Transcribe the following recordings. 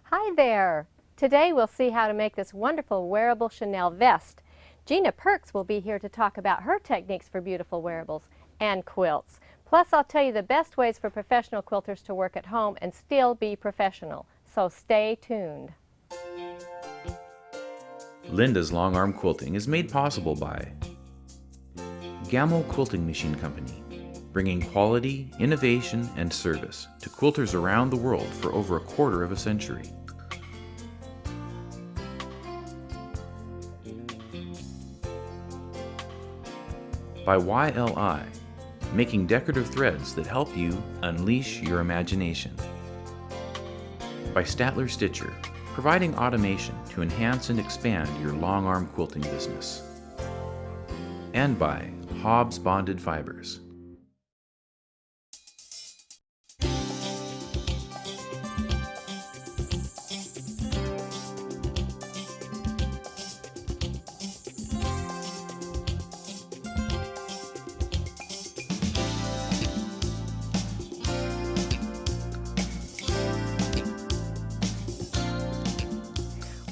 Hi there! Today we'll see how to make this wonderful wearable chenille vest. Gina Perks will be here to talk about her techniques for beautiful wearables and quilts. Plus I'll tell you the best ways for professional quilters to work at home and still be professional. So stay tuned. Linda's Longarm Quilting is made possible by Gamble Quilting Machine Company, bringing quality, innovation, and service to quilters around the world for over a quarter of a century. By YLI, making decorative threads that help you unleash your imagination. By Statler Stitcher, providing automation to enhance and expand your long-arm quilting business. And by Hobbs Bonded Fibers.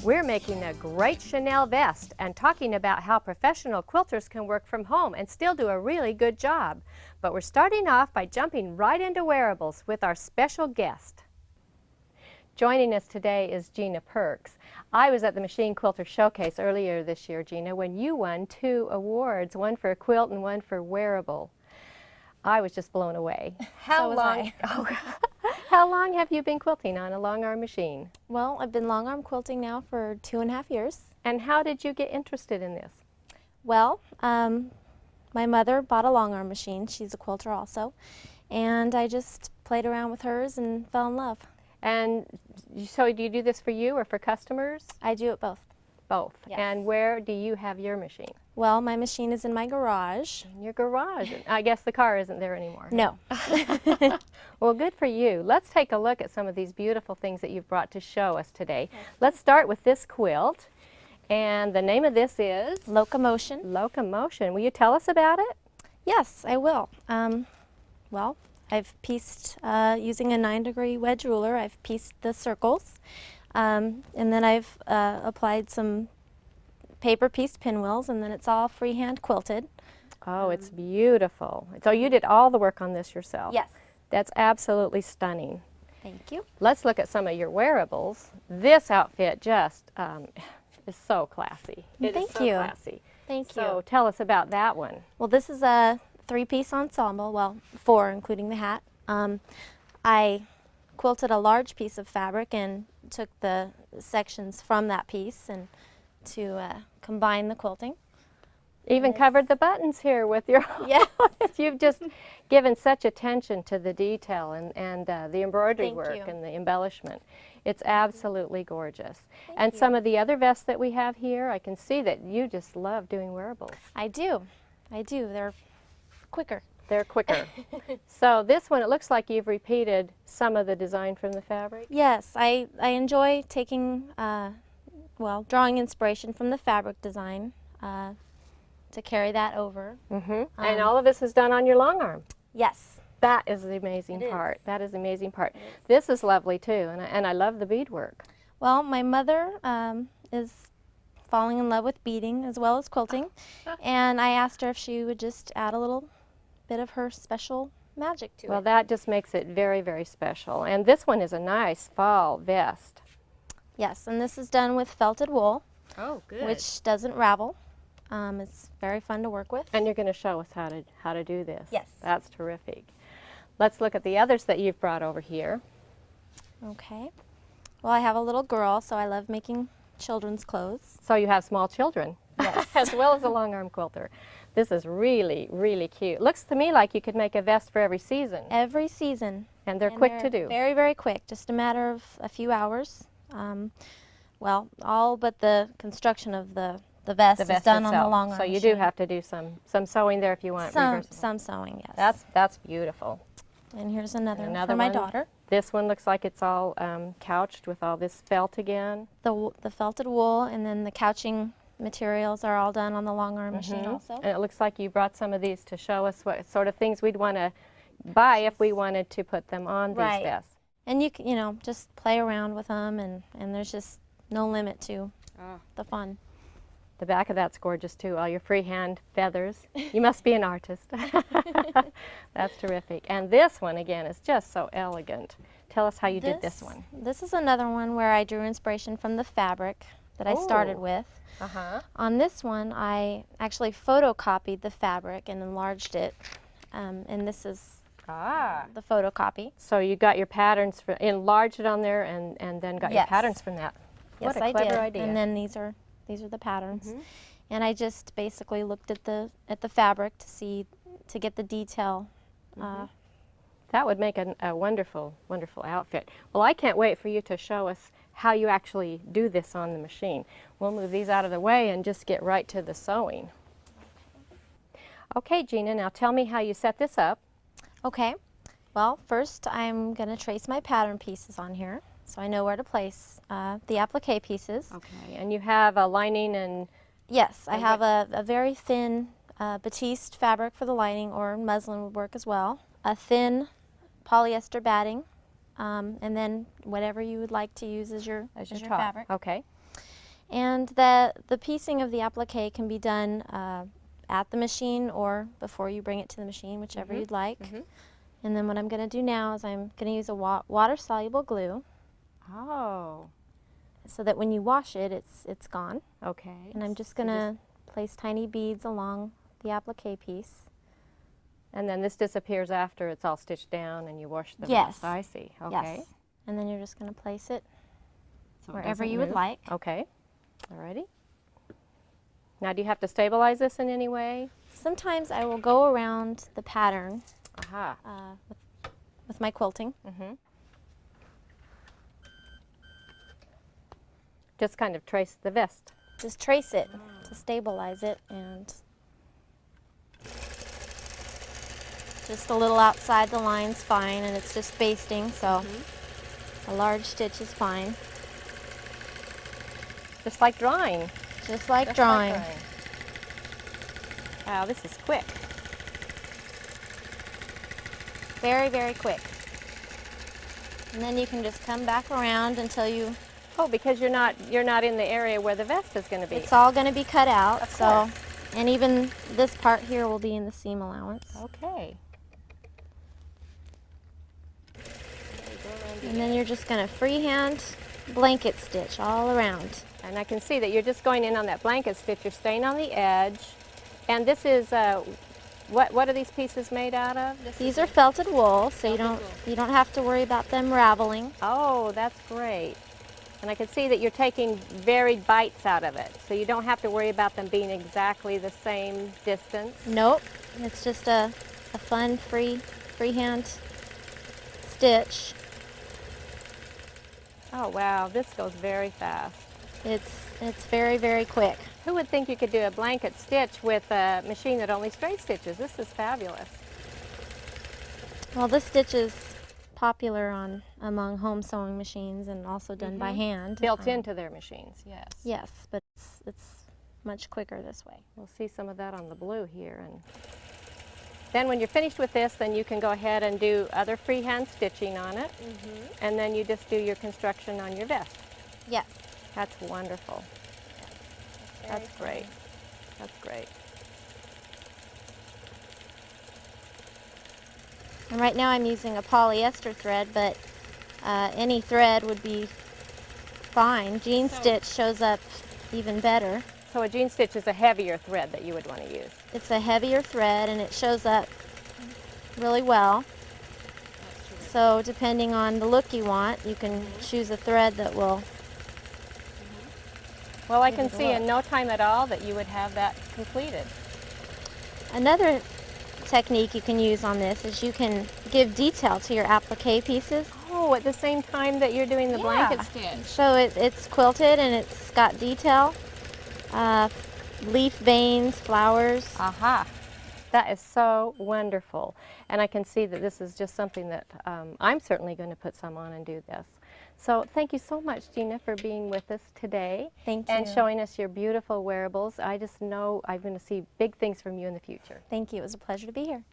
We're making a great chenille vest and talking about how professional quilters can work from home and still do a really good job. But we're starting off by jumping right into wearables with our special guest. Joining us today is Gina Perks. I was at the Machine Quilter Showcase earlier this year, Gina, when you won 2 awards, one for a quilt and one for wearable. I was just blown away. So was I. How long have you been quilting on a long-arm machine? Well, I've been long-arm quilting now for 2.5 years. And how did you get interested in this? Well, my mother bought a long-arm machine. She's a quilter also. And I just played around with hers and fell in love. And so do you do this for you or for customers? I do it both. Both. Yes. And where do you have your machine? Well, my machine is in my garage. In your garage. I guess the car isn't there anymore. No. Well, good for you. Let's take a look at some of these beautiful things that you've brought to show us today. Let's start with this quilt. And the name of this is? Locomotion. Locomotion. Will you tell us about it? Yes, I will. Well, I've pieced, using a 9-degree wedge ruler, I've pieced the circles. And then I've applied some paper pieced pinwheels, and then it's all freehand quilted. Oh, it's beautiful. So you did all the work on this yourself? Yes. That's absolutely stunning. Thank you. Let's look at some of your wearables. This outfit just is so classy. Thank so you. Classy. Thank you. So tell us about that one. Well, this is a 3-piece ensemble, well, 4 including the hat. I quilted a large piece of fabric and took the sections from that piece and to combine the quilting. Even covered the buttons here with your Yes. You've just given such attention to the detail and the embroidery Thank work you. and the embellishment. It's absolutely gorgeous. Thank And you. some of the other vests that we have here, I can see that you just love doing wearables. I do. They're quicker. They're quicker. So this one, it looks like you've repeated some of the design from the fabric. Yes, I enjoy taking, well, drawing inspiration from the fabric design to carry that over. And all of this is done on your long arm. Yes. That is the amazing It part. is. That is the amazing part. This is lovely too, and I love the beadwork. Well, my mother is falling in love with beading as well as quilting, and I asked her if she would just add a little bit of her special magic to Well, it. that just makes it very, very special. And this one is a nice fall vest. Yes, and this is done with felted wool, Oh, good. which doesn't ravel. It's very fun to work with. And you're going to show us how to do this. Yes. That's terrific. Let's look at the others that you've brought over here. Okay. Well, I have a little girl, so I love making children's clothes. So you have small children, Yes. as well as a long arm quilter. This is really, really cute. Looks to me like you could make a vest for every season. Every season. And they're And quick to do. Very, very quick. Just a matter of a few hours. Well, all but the construction of the vest is done on the long arm So you machine. do have to do some sewing there if you want reversible. Some sewing, yes. That's beautiful. And here's another one Another for my one. daughter. This one looks like it's all couched with all this felt again. The felted wool and then the couching materials are all done on the long arm machine also. And it looks like you brought some of these to show us what sort of things we'd want to buy if we wanted to put them on these Right. vests. And you can, you know, just play around with them, and there's just no limit to the fun. The back of that's gorgeous too, all your freehand feathers. You must be an artist. That's terrific. And this one again is just so elegant. Tell us how you did this one. This is another one where I drew inspiration from the fabric that I started with. On this one, I actually photocopied the fabric and enlarged it, and this is the photocopy. So you got your patterns, enlarged it on there, and then got your patterns from that. Yes, What a clever idea. And then these are the patterns. And I just basically looked at the fabric to get the detail. That would make a wonderful, wonderful outfit. Well, I can't wait for you to show us how you actually do this on the machine. We'll move these out of the way and just get right to the sewing. Okay, Gina, now tell me how you set this up. Okay. Well, first I'm going to trace my pattern pieces on here so I know where to place the applique pieces. Okay, and you have a lining and... Yes, I have a very thin batiste fabric for the lining, or muslin would work as well. A thin polyester batting, and then whatever you would like to use as your fabric. Okay. And the piecing of the applique can be done at the machine or before you bring it to the machine, whichever you'd like. And then what I'm going to do now is I'm going to use a water-soluble glue. Oh. So that when you wash it, it's gone. Okay. And I'm just going to place tiny beads along the applique piece. And then this disappears after it's all stitched down and you wash the Yes. rest. I see. Okay. Yes. And then you're just going to place it So wherever you would like. Okay. Alrighty. Now, do you have to stabilize this in any way? Sometimes I will go around the pattern with my quilting. Just kind of trace the vest. Just trace it to stabilize it, and just a little outside the line's fine, and it's just basting, so a large stitch is fine. Just like drawing. Just like drawing. Wow, this is quick. Very, very quick. And then you can just come back around until you... Oh, because you're not in the area where the vest is going to be. It's all going to be cut out. Of course. And even this part here will be in the seam allowance. Okay. And then you're just going to freehand blanket stitch all around. And I can see that you're just going in on that blanket stitch. You're staying on the edge. And this is what are these pieces made out of? These are felted wool, so you don't have to worry about them raveling. Oh, that's great. And I can see that you're taking varied bites out of it, so you don't have to worry about them being exactly the same distance. Nope, it's just a fun freehand stitch. Oh wow, this goes very fast. It's very, very quick. Who would think you could do a blanket stitch with a machine that only straight stitches? This is fabulous. Well, this stitch is popular among home sewing machines and also done by hand. Built into their machines, yes. Yes, but it's much quicker this way. We'll see some of that on the blue here. And then when you're finished with this, then you can go ahead and do other freehand stitching on it. And then you just do your construction on your vest. Yes. That's wonderful. Yes. That's great. That's great. And right now I'm using a polyester thread, but any thread would be fine. Jean stitch shows up even better. So a jean stitch is a heavier thread that you would want to use. It's a heavier thread and it shows up really well. So depending on the look you want, you can choose a thread that will... Well, I can see in no time at all that you would have that completed. Another technique you can use on this is you can give detail to your applique pieces. Oh, at the same time that you're doing the blanket stitch. So it's quilted and it's got detail, leaf veins, flowers. Aha! That is so wonderful. And I can see that this is just something that I'm certainly going to put some on and do this. So thank you so much, Gina, for being with us today. Thank you. And showing us your beautiful wearables. I just know I'm going to see big things from you in the future. Thank you. It was a pleasure to be here.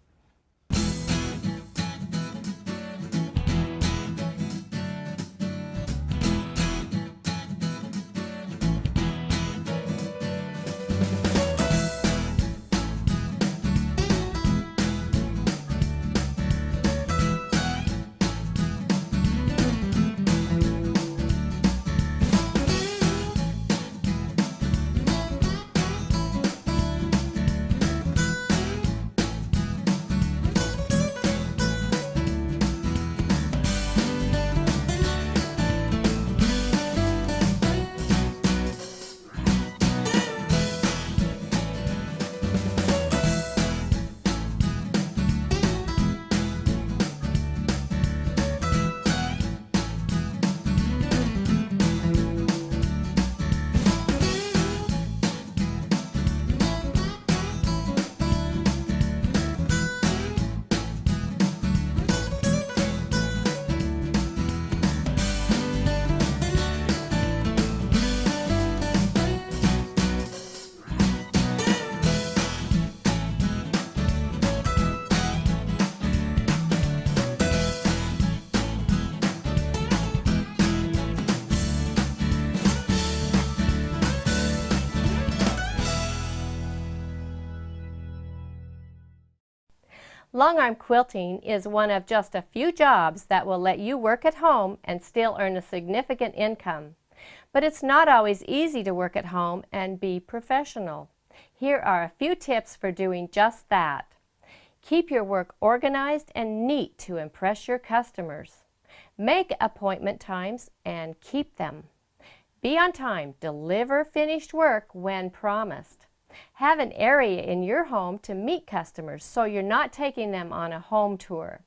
Longarm quilting is one of just a few jobs that will let you work at home and still earn a significant income. But it's not always easy to work at home and be professional. Here are a few tips for doing just that. Keep your work organized and neat to impress your customers. Make appointment times and keep them. Be on time. Deliver finished work when promised. Have an area in your home to meet customers so you're not taking them on a home tour.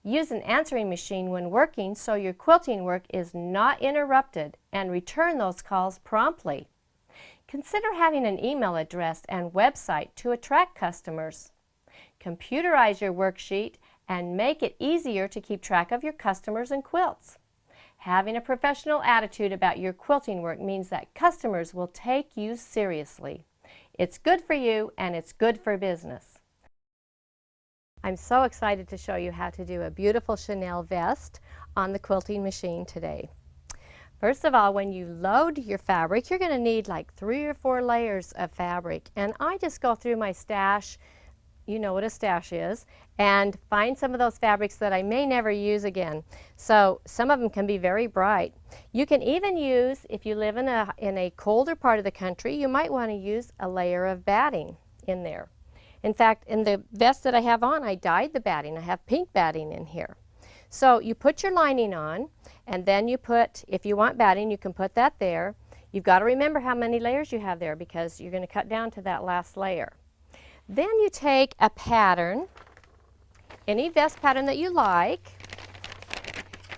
Use an answering machine when working so your quilting work is not interrupted, and return those calls promptly. Consider having an email address and website to attract customers. Computerize your worksheet and make it easier to keep track of your customers and quilts. Having a professional attitude about your quilting work means that customers will take you seriously. It's good for you and it's good for business. I'm so excited to show you how to do a beautiful chenille vest on the quilting machine today. First of all, when you load your fabric, you're going to need like 3 or 4 layers of fabric. And I just go through my stash, you know what a stash is, and find some of those fabrics that I may never use again. So some of them can be very bright. You can even use, if you live in a colder part of the country, you might want to use a layer of batting in there. In fact, in the vest that I have on, I dyed the batting. I have pink batting in here. So you put your lining on, and then you put, if you want batting, you can put that there. You've got to remember how many layers you have there because you're going to cut down to that last layer. Then you take a pattern, any vest pattern that you like,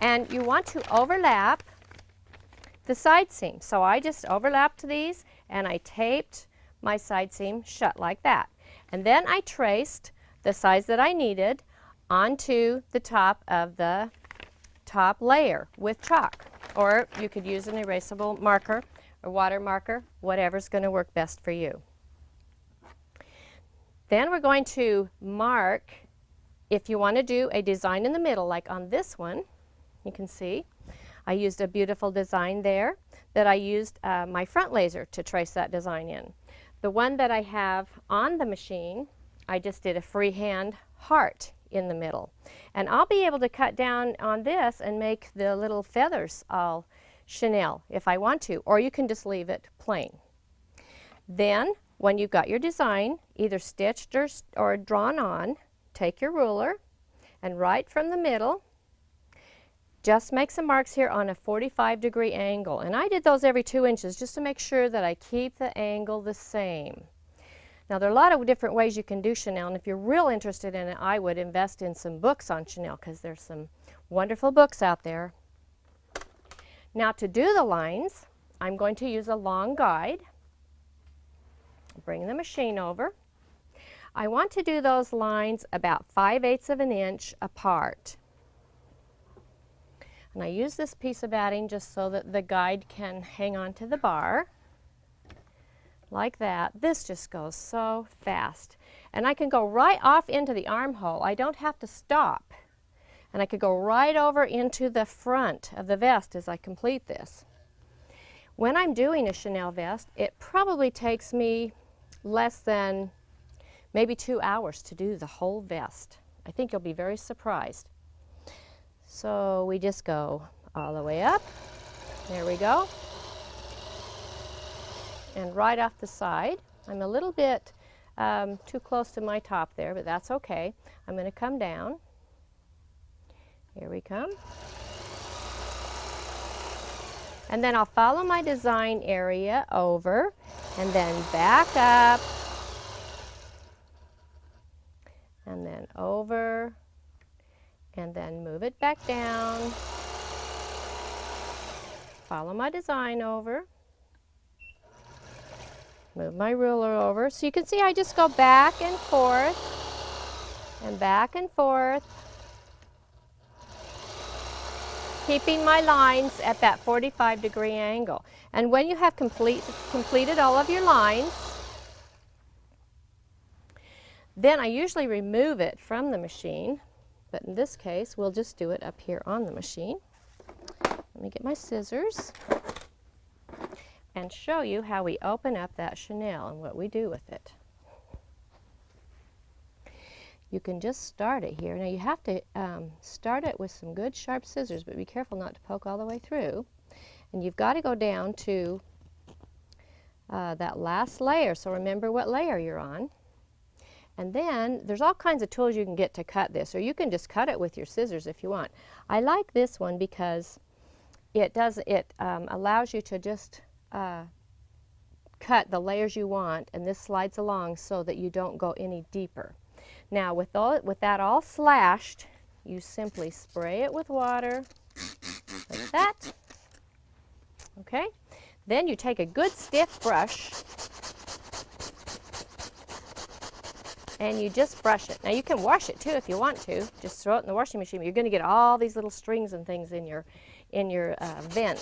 and you want to overlap the side seam. So I just overlapped these and I taped my side seam shut like that. And then I traced the size that I needed onto the top of the top layer with chalk. Or you could use an erasable marker or water marker, whatever's going to work best for you. Then we're going to mark, if you want to do a design in the middle, like on this one, you can see I used a beautiful design there that I used my front laser to trace that design in. The one that I have on the machine, I just did a freehand heart in the middle. And I'll be able to cut down on this and make the little feathers all chenille if I want to, or you can just leave it plain. Then, when you've got your design either stitched or drawn on, take your ruler and right from the middle, just make some marks here on a 45-degree angle. And I did those every 2 inches just to make sure that I keep the angle the same. Now there are a lot of different ways you can do chenille, and if you're real interested in it, I would invest in some books on chenille because there's some wonderful books out there. Now to do the lines, I'm going to use a long guide. Bring the machine over. I want to do those lines about 5/8 of an inch apart. And I use this piece of batting just so that the guide can hang on to the bar. Like that. This just goes so fast. And I can go right off into the armhole. I don't have to stop. And I could go right over into the front of the vest as I complete this. When I'm doing a chenille vest, it probably takes me less than maybe 2 hours to do the whole vest. I think you'll be very surprised. So we just go all the way up. There we go. And right off the side. I'm a little bit too close to my top there, but that's okay. I'm going to come down. Here we come. And then I'll follow my design area over and then back up and then over and then move it back down. Follow my design over. Move my ruler over. So you can see I just go back and forth and back and forth, keeping my lines at that 45-degree angle. And when you have completed all of your lines, then I usually remove it from the machine, but in this case we'll just do it up here on the machine. Let me get my scissors and show you how we open up that chenille and what we do with it. you can just start it here. Now you have to start it with some good sharp scissors, but be careful not to poke all the way through. And you've got to go down to that last layer, so remember what layer you're on. And then there's all kinds of tools you can get to cut this, or you can just cut it with your scissors if you want. I like this one because it allows you to just cut the layers you want, and this slides along so that you don't go any deeper. Now with that all slashed, you simply spray it with water like that. Okay? Then you take a good stiff brush and you just brush it. Now you can wash it too if you want to. Just throw it in the washing machine. You're going to get all these little strings and things in your vent.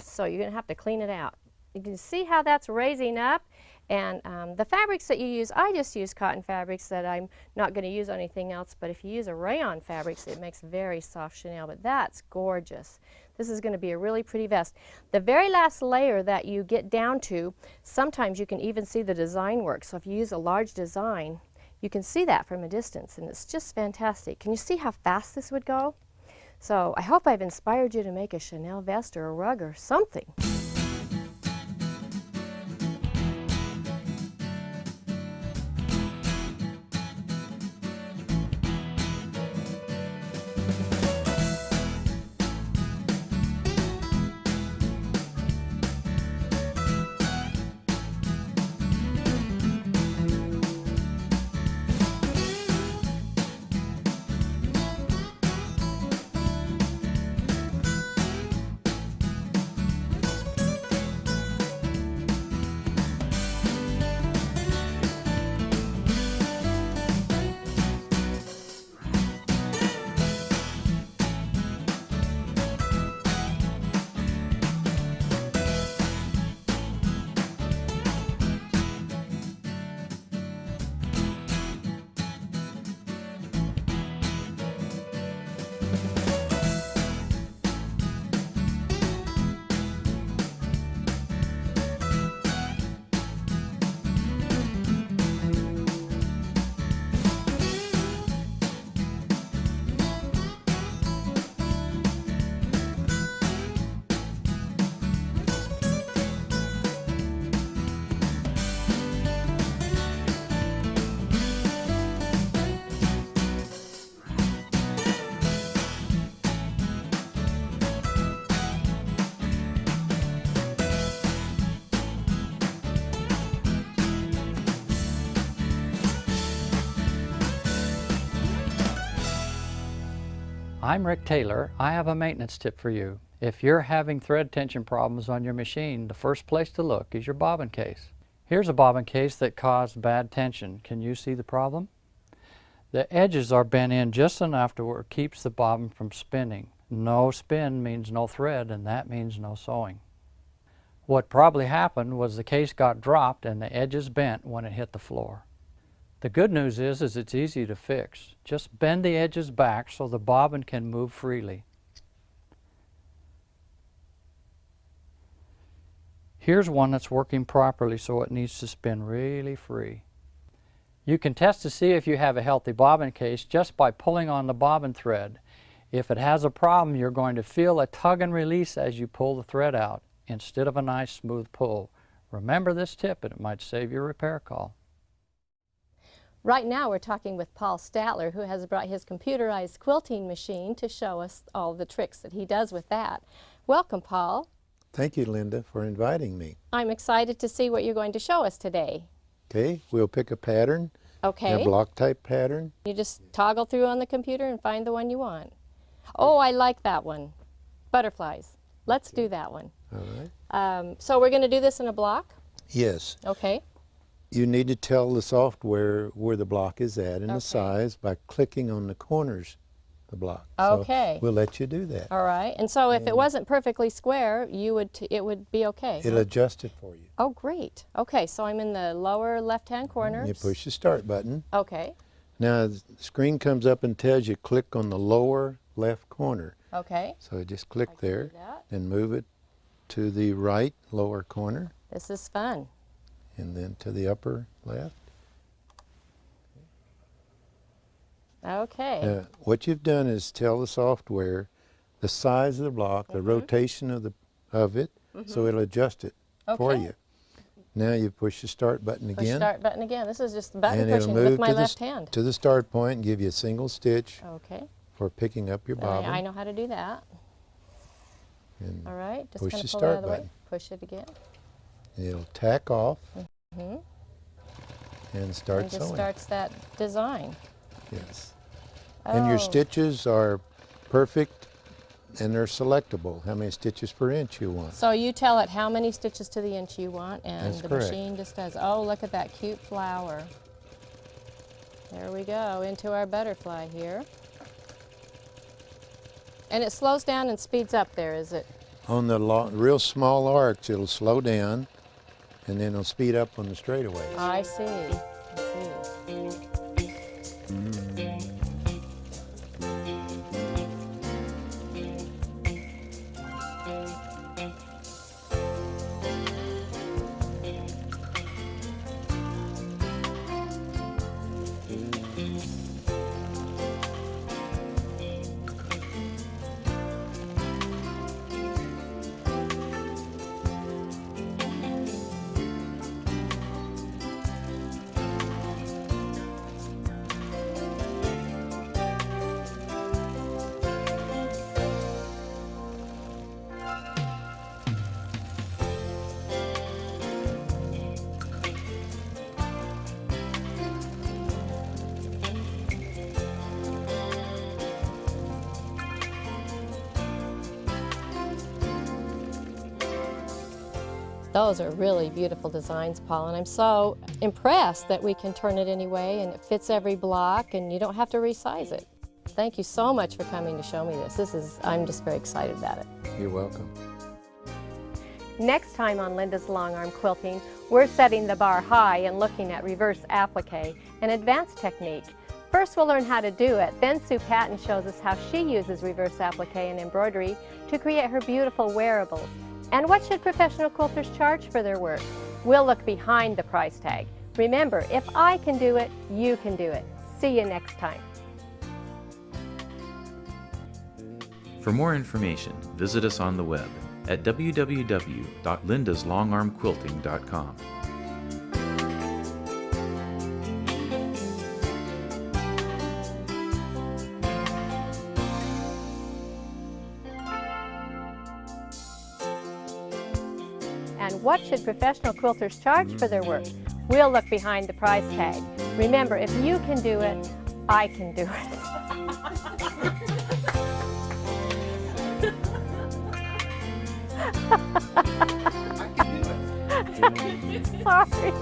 So you're going to have to clean it out. You can see how that's raising up. And the fabrics that you use, I just use cotton fabrics that I'm not going to use on anything else, but if you use a rayon fabrics, it makes very soft chenille, but that's gorgeous. This is going to be a really pretty vest. The very last layer that you get down to, sometimes you can even see the design work. So if you use a large design, you can see that from a distance, and it's just fantastic. Can you see how fast this would go? So I hope I've inspired you to make a chenille vest or a rug or something. I'm Rick Taylor. I have a maintenance tip for you. If you're having thread tension problems on your machine, the first place to look is your bobbin case. Here's a bobbin case that caused bad tension. Can you see the problem? The edges are bent in just enough to where it keeps the bobbin from spinning. No spin means no thread, and that means no sewing. What probably happened was the case got dropped and the edges bent when it hit the floor. The good news is it's easy to fix. Just bend the edges back so the bobbin can move freely. Here's one that's working properly, so it needs to spin really free. You can test to see if you have a healthy bobbin case just by pulling on the bobbin thread. If it has a problem, you're going to feel a tug and release as you pull the thread out instead of a nice smooth pull. Remember this tip and it might save your repair call. Right now we're talking with Paul Statler, who has brought his computerized quilting machine to show us all the tricks that he does with that. Welcome, Paul. Thank you, Linda, for inviting me. I'm excited to see what you're going to show us today. Okay, we'll pick a pattern, Okay. a block type pattern. You just toggle through on the computer and find the one you want. Oh, I like that one. Butterflies. Let's do that one. All right. So we're going to do this in a block? Yes. Okay. You need to tell the software where the block is at and the size by clicking on the corners of the block. Okay. So we'll let you do that. All right. And so if it wasn't perfectly square, it would be okay. It'll adjust it for you. Oh, great. Okay, so I'm in the lower left-hand corner. You push the start button. Okay. Now the screen comes up and tells you click on the lower left corner. Okay. So just click I can there do that. and move it to the right lower corner This is fun. and then to the upper left. Okay. What you've done is tell the software the size of the block, the rotation of it, so it'll adjust it for Okay. you. Now you push the start button Push again, start button again. This is just the button and it'll pushing move with my to left hand. to the start point and give you a single stitch Okay. for picking up your bobbin. I know how to do that. And All right. Just push kind the of pull it out start of the way. button. Push it again. It'll tack off Hmm. and start And just sewing. starts that design. Yes. And your Oh. stitches are perfect and they're selectable, how many stitches per inch you want. So you tell it how many stitches to the inch you want, and That's the correct. machine just does. Oh, look at that cute flower. There we go, into our butterfly here. And it slows down and speeds up there, is it? On the real small arcs, it'll slow down and then it'll speed up on the straightaways. I see. I see. Those are really beautiful designs, Paul, and I'm so impressed that we can turn it any way and it fits every block and you don't have to resize it. Thank you so much for coming to show me this. I'm just very excited about it. You're welcome. Next time on Linda's Longarm Quilting, we're setting the bar high and looking at reverse applique, an advanced technique. First we'll learn how to do it, then Sue Patton shows us how she uses reverse applique and embroidery to create her beautiful wearables. And what should professional quilters charge for their work? We'll look behind the price tag. Remember, if I can do it, you can do it. See you next time. For more information, visit us on the web at www.lindaslongarmquilting.com. And what should professional quilters charge for their work? We'll look behind the price tag. Remember, if you can do it, I can do it. Sorry.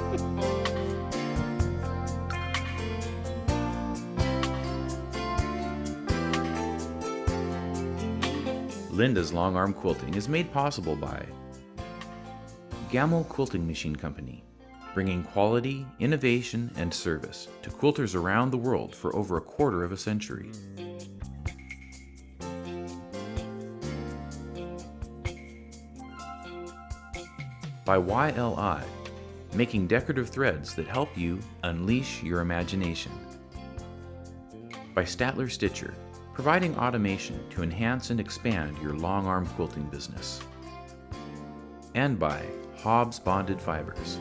Linda's Longarm Quilting is made possible by Gamble Quilting Machine Company, bringing quality, innovation, and service to quilters around the world for over a quarter of a century. By YLI, making decorative threads that help you unleash your imagination. By Statler Stitcher, providing automation to enhance and expand your long arm quilting business. And by Hobbs Bonded Fibers,